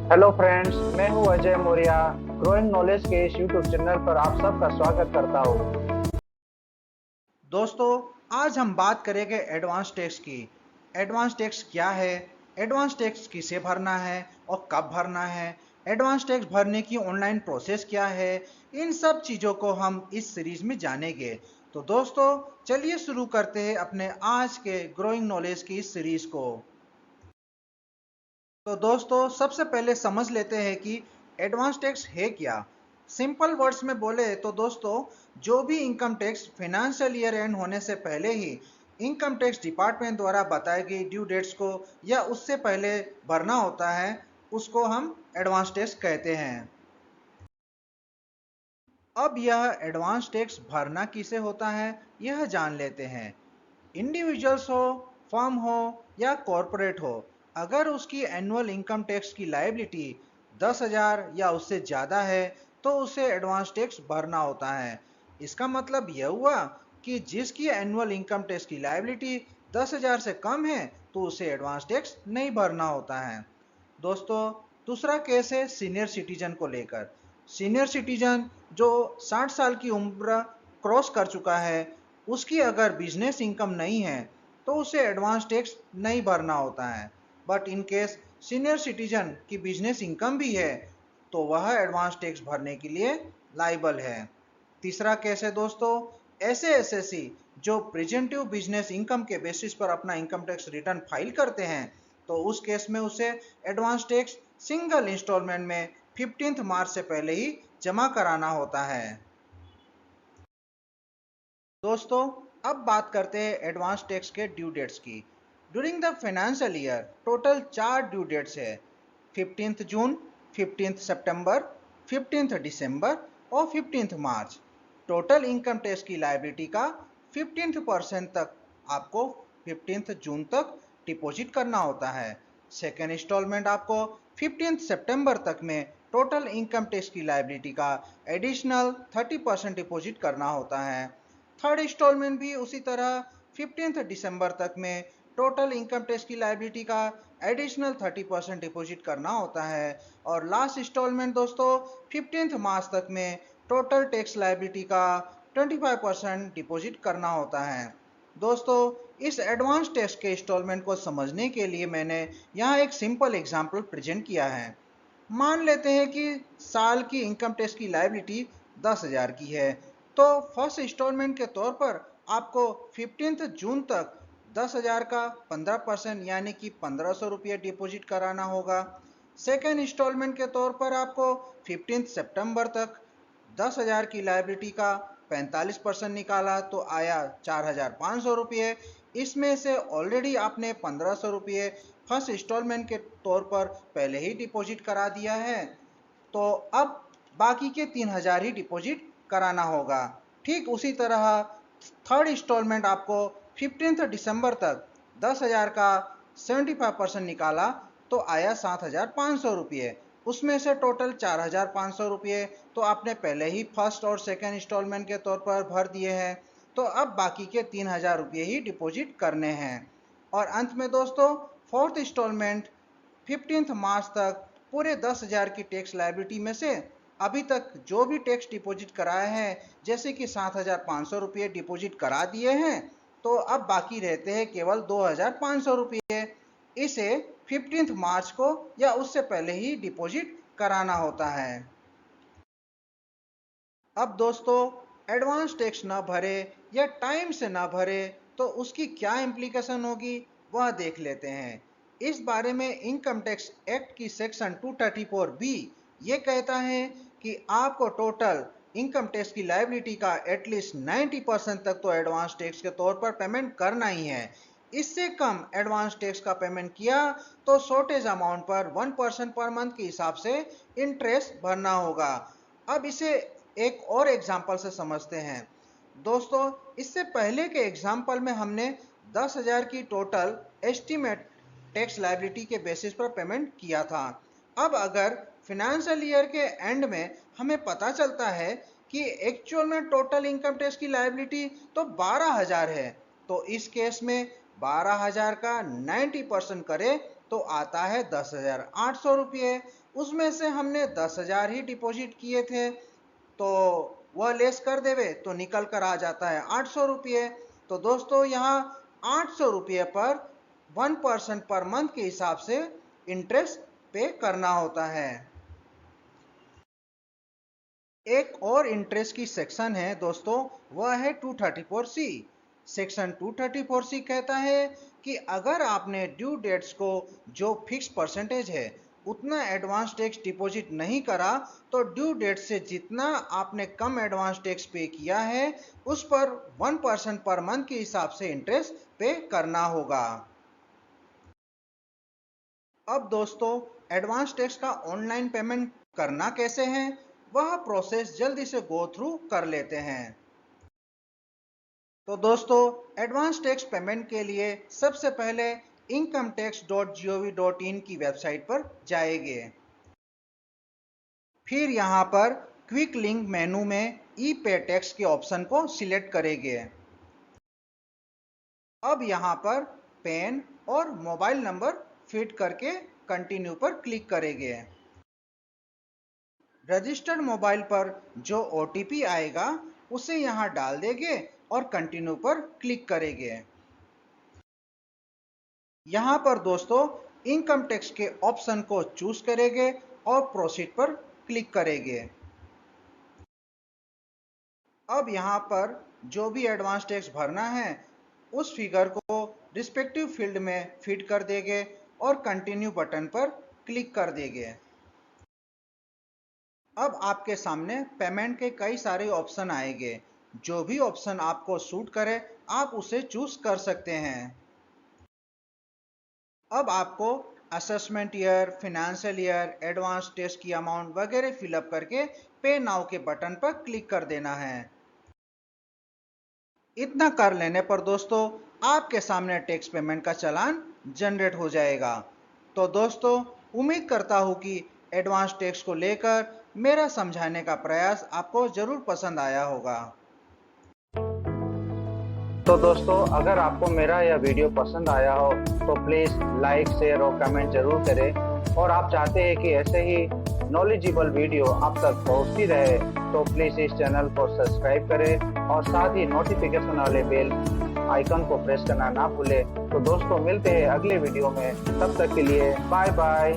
Hello friends, मैं हूं Ajay Maurya. Growing knowledge के इस यूट्यूब चैनल पर आप सबका स्वागत करता हूं। दोस्तों, आज हम बात करेंगे एडवांस टैक्स की। एडवांस टैक्स क्या है, एडवांस टैक्स किसे भरना है और कब भरना है, एडवांस टैक्स भरने की ऑनलाइन प्रोसेस क्या है, इन सब चीज़ों को हम इस सीरीज में जानेंगे। तो दोस्तों, चलिए शुरू करते हैं अपने आज के ग्रोइंग नॉलेज की इस सीरीज को। तो दोस्तों, सबसे पहले समझ लेते हैं कि एडवांस टैक्स है क्या। सिंपल वर्ड्स में बोले तो दोस्तों, जो भी income tax financial year and होने से पहले ही इनकम टैक्स डिपार्टमेंट द्वारा बताई गई ड्यू डेट्स को या उससे पहले भरना होता है, उसको हम एडवांस टैक्स कहते हैं। अब यह एडवांस टैक्स भरना किसे होता है, यह जान लेते हैं। इंडिविजुअल्स हो, फर्म हो या कॉरपोरेट हो, अगर उसकी एनुअल इनकम टैक्स की लायबिलिटी 10,000 या उससे ज़्यादा है तो उसे एडवांस टैक्स भरना होता है। इसका मतलब यह हुआ कि जिसकी एनुअल इनकम टैक्स की लायबिलिटी 10,000 से कम है तो उसे एडवांस टैक्स नहीं भरना होता है। दोस्तों, दूसरा केस है सीनियर सिटीजन को लेकर। सीनियर सिटीजन जो 60 साल की उम्र क्रॉस कर चुका है, उसकी अगर बिजनेस इनकम नहीं है तो उसे एडवांस टैक्स नहीं भरना होता है। But in case senior citizen की बिजनेस इनकम भी है तो वह एडवांस टैक्स भरने के लिए लायबल है। तीसरा केस है दोस्तों, ऐसे एसएससी जो प्रेजेंटिव बिजनेस इनकम के बेसिस पर अपना इनकम टैक्स रिटर्न फाइल करते हैं, तो उस केस में उसे एडवांस टैक्स सिंगल इंस्टॉलमेंट में 15 मार्च से पहले ही जमा कराना होता है। दोस्तों, अब बात करते हैं एडवांस टैक्स के ड्यू डेट्स की। During the financial year total 4 due dates है: 15 जून, 15 सितंबर, 15 दिसंबर और 15 मार्च। टोटल इनकम टैक्स की लायबिलिटी का 15% तक आपको 15 जून तक डिपॉजिट करना होता है। सेकेंड इंस्टॉलमेंट आपको 15 सितंबर तक में टोटल इनकम टैक्स की लायबिलिटी का एडिशनल 30% डिपॉजिट करना होता है। थर्ड इंस्टॉलमेंट भी उसी तरह 15 दिसंबर तक में टोटल इनकम टैक्स की लायबिलिटी का एडिशनल 30% डिपॉजिट करना होता है। और लास्ट इंस्टॉलमेंट दोस्तों 15 मार्च तक में टोटल टैक्स लायबिलिटी का 25% डिपॉजिट करना होता है। दोस्तों, इस एडवांस टैक्स के इंस्टॉलमेंट को समझने के लिए मैंने यहाँ एक सिंपल एग्जांपल प्रेजेंट किया है। मान लेते हैं कि साल की इनकम टैक्स की लायबिलिटी 10,000 की है, तो फर्स्ट इंस्टॉलमेंट के तौर पर आपको 15 जून तक 10,000 का 15% यानी कि 1,500 रुपये डिपॉजिट कराना होगा। सेकेंड इंस्टॉलमेंट के तौर पर आपको 15 सितंबर तक 10,000 की लायबिलिटी का 45% निकाला तो आया 4,500 रुपये। इसमें से ऑलरेडी आपने 1,500 रुपये फर्स्ट इंस्टॉलमेंट के तौर पर पहले ही डिपॉजिट करा दिया है, तो अब बाकी के 3,000 ही डिपॉजिट कराना होगा। ठीक उसी तरह थर्ड इंस्टॉलमेंट आपको 15 दिसंबर तक 10,000 का 75% निकाला तो आया 7,500 रुपये। उसमें से टोटल 4,500 रुपये तो आपने पहले ही फर्स्ट और सेकेंड इंस्टॉलमेंट के तौर पर भर दिए हैं, तो अब बाकी के 3,000 रुपये ही डिपॉजिट करने हैं। और अंत में दोस्तों, फोर्थ इंस्टॉलमेंट 15 मार्च तक पूरे 10,000 की टैक्स लायबिलिटी में से अभी तक जो भी टैक्स डिपॉजिट कराया है, जैसे कि 7,500 रुपये डिपॉजिट करा दिए हैं, तो अब बाकी रहते हैं केवल 2,500 रुपये। इसे 15 मार्च को या उससे पहले ही डिपॉजिट कराना होता है। अब दोस्तों, एडवांस टैक्स ना भरे या टाइम से ना भरे तो उसकी क्या इम्प्लीकेशन होगी, वह देख लेते हैं। इस बारे में इनकम टैक्स एक्ट की सेक्शन 234 बी ये कहता है कि आपको टोटल इनकम टैक्स की लायबिलिटी का एटलीस्ट 90% तक तो एडवांस टैक्स के तौर पर पेमेंट करना ही है। इससे कम एडवांस टैक्स का पेमेंट किया तो शॉर्टेज अमाउंट पर 1% पर मंथ के हिसाब से इंटरेस्ट भरना होगा। अब इसे एक और एग्जाम्पल से समझते हैं। दोस्तों, इससे पहले के एग्जाम्पल में हमने 10,000 की टोटल एस्टीमेट टैक्स लायबिलिटी के बेसिस पर पेमेंट किया था। अब अगर फिनेंशियल ईयर के एंड में हमें पता चलता है कि एक्चुअल में टोटल इनकम टैक्स की लायबिलिटी तो 12,000 है, तो इस केस में 12,000 का 90% करें तो आता है 10,800 रुपये। उसमें से हमने 10,000 ही डिपॉजिट किए थे, तो वह लेस कर देवे तो निकल कर आ जाता है 800 रुपये। तो दोस्तों यहाँ 800 रुपये पर 1% पर मंथ के हिसाब से इंटरेस्ट पे करना होता है। एक और इंटरेस्ट की सेक्शन है दोस्तों, वह है 234C। सेक्शन 234C कहता है कि अगर आपने ड्यू डेट्स को जो फिक्स परसेंटेज है उतना एडवांस टैक्स डिपॉजिट नहीं करा, तो ड्यू डेट से जितना आपने कम एडवांस टैक्स पे किया है उस पर 1% पर मंथ के हिसाब से इंटरेस्ट पे करना होगा। अब दोस्तों एडवांस टैक्स का ऑनलाइन पेमेंट करना कैसे है, वह प्रोसेस जल्दी से गो थ्रू कर लेते हैं। तो दोस्तों एडवांस टैक्स पेमेंट के लिए सबसे पहले incometax.gov.in की वेबसाइट पर जाएंगे। फिर यहाँ पर क्विक लिंक मेनू में ई पे टैक्स के ऑप्शन को सिलेक्ट करेंगे। अब यहाँ पर पैन और मोबाइल नंबर फिट करके कंटिन्यू पर क्लिक करेंगे। रजिस्टर्ड मोबाइल पर जो OTP आएगा उसे यहाँ डाल देंगे और कंटिन्यू पर क्लिक करेंगे। यहाँ पर दोस्तों इनकम टैक्स के ऑप्शन को चूज करेंगे और प्रोसीड पर क्लिक करेंगे। अब यहाँ पर जो भी एडवांस टैक्स भरना है उस फिगर को रिस्पेक्टिव फील्ड में फिट कर देंगे और कंटिन्यू बटन पर क्लिक कर देंगे। अब आपके सामने पेमेंट के कई सारे ऑप्शन आएंगे। जो भी ऑप्शन आपको सूट करे आप उसे चूज कर सकते हैं। अब आपको assessment year, financial year, advance tax की अमाउंट वगैरह फिलअप करके पे नाउ के बटन पर क्लिक कर देना है। इतना कर लेने पर दोस्तों आपके सामने टैक्स पेमेंट का चालान जनरेट हो जाएगा। तो दोस्तों उम्मीद करता हूँ कि एडवांस टैक्स को लेकर मेरा समझाने का प्रयास आपको जरूर पसंद आया होगा। तो दोस्तों अगर आपको मेरा यह वीडियो पसंद आया हो तो प्लीज़ लाइक, शेयर और कमेंट जरूर करें। और आप चाहते हैं कि ऐसे ही नॉलेजेबल वीडियो आप तक पहुंचती रहे तो प्लीज़ इस चैनल को सब्सक्राइब करें और साथ ही नोटिफिकेशन वाले बेल आइकन को प्रेस करना ना भूलें। तो दोस्तों मिलते हैं अगले वीडियो में, तब तक के लिए बाय बाय।